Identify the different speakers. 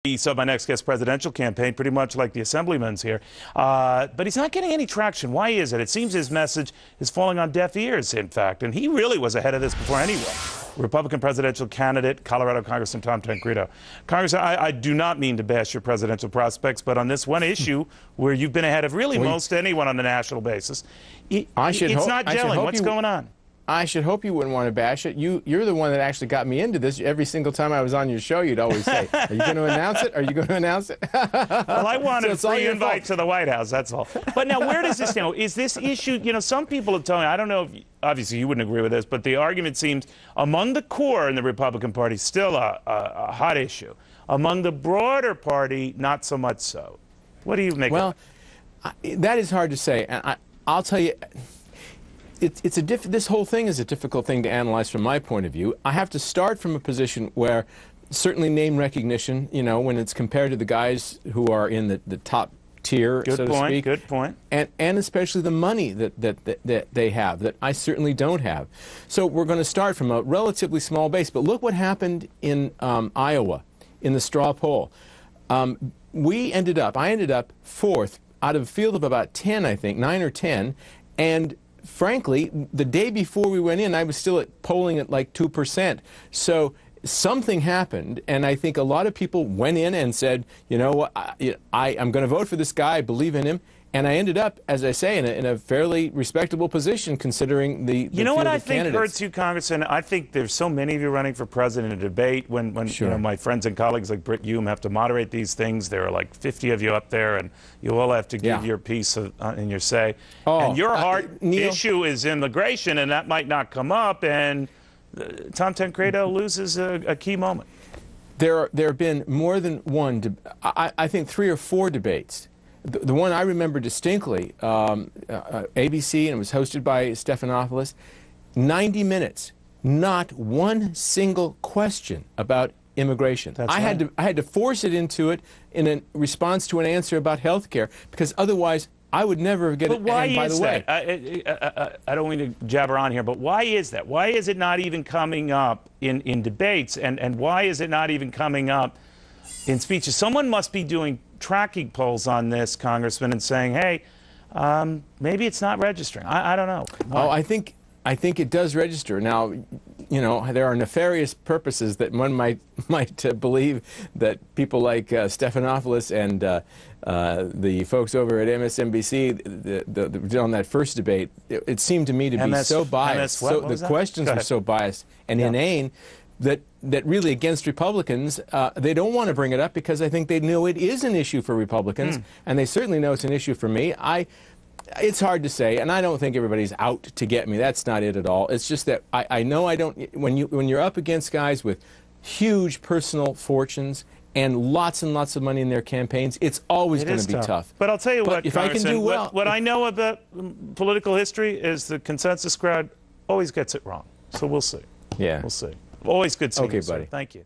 Speaker 1: So my next guest presidential campaign, pretty much like the assemblyman's here, but he's not getting any traction. Why is it? It seems his message is falling on deaf ears, in fact, and he really was ahead of this before anyone. Republican presidential candidate, Colorado Congressman Tom Tancredo. Congressman, I do not mean to bash your presidential prospects, but on this one issue where you've been ahead of really most anyone on a national basis, it's not gelling. What's going on?
Speaker 2: I should hope you wouldn't want to bash it. You're the one that actually got me into this. Every single time I was on your show, you'd always say, "Are you going to announce it? Are you going to announce it?"
Speaker 1: Well, I wanted a free invite to the White House, that's all. But now, where does this stand? Is this issue, some people have told me, I don't know if, obviously you wouldn't agree with this, but the argument seems among the core in the Republican Party still a hot issue. Among the broader party, not so much so. What do you make of it?
Speaker 2: That is hard to say. And I'll tell you, this whole thing is a difficult thing to analyze from my point of view. I have to start from a position where certainly name recognition, when it's compared to the guys who are in the top tier, so to speak.
Speaker 1: Good point.
Speaker 2: And especially the money that they have, that I certainly don't have. So we're going to start from a relatively small base. But look what happened in Iowa, in the straw poll. I ended up fourth out of a field of about 10, I think, 9 or 10, and frankly, the day before we went in, I was still polling at like 2%. So something happened, and I think a lot of people went in and said, I'm going to vote for this guy, I believe in him. And I ended up, as I say, in a fairly respectable position considering the
Speaker 1: You know what I think
Speaker 2: candidates.
Speaker 1: hurts you, Congressman? I think there's so many of you running for president in a debate when
Speaker 2: Sure.
Speaker 1: My friends and colleagues like Britt Hume have to moderate these things. There are like 50 of you up there, and you all have to give your piece and your say. And your heart
Speaker 2: Neil,
Speaker 1: issue is immigration, and that might not come up, and Tom Tancredo loses a key moment.
Speaker 2: There have been more than one, I think 3 or 4 debates. The one I remember distinctly, ABC, and it was hosted by Stephanopoulos, 90 minutes, not one single question about immigration.
Speaker 1: That's
Speaker 2: I had to force it into it in a response to an answer about health care, because otherwise I would never get it.
Speaker 1: But why
Speaker 2: and by
Speaker 1: is
Speaker 2: the way,
Speaker 1: that? I don't mean to jabber on here, but why is that? Why is it not even coming up in debates, and why is it not even coming up in speeches? Someone must be doing tracking polls on this, Congressman, and saying, hey, maybe it's not registering. I don't know. Why?
Speaker 2: Oh, I think it does register. Now, there are nefarious purposes that one might believe that people like Stephanopoulos and the folks over at MSNBC on that first debate, it seemed to me to be so biased. So the questions were so biased and inane that really against Republicans, they don't want to bring it up because I think they know it is an issue for Republicans, and they certainly know it's an issue for me. It's hard to say, and I don't think everybody's out to get me. That's not it at all. It's just that I know I don't. When you're up against guys with huge personal fortunes and lots of money in their campaigns, it's always going to be tough.
Speaker 1: But I'll tell you what,
Speaker 2: if I can do well,
Speaker 1: what I know about political history is the consensus crowd always gets it wrong. So we'll see.
Speaker 2: Yeah,
Speaker 1: we'll see. Always good seeing you,
Speaker 2: buddy.
Speaker 1: Thank you.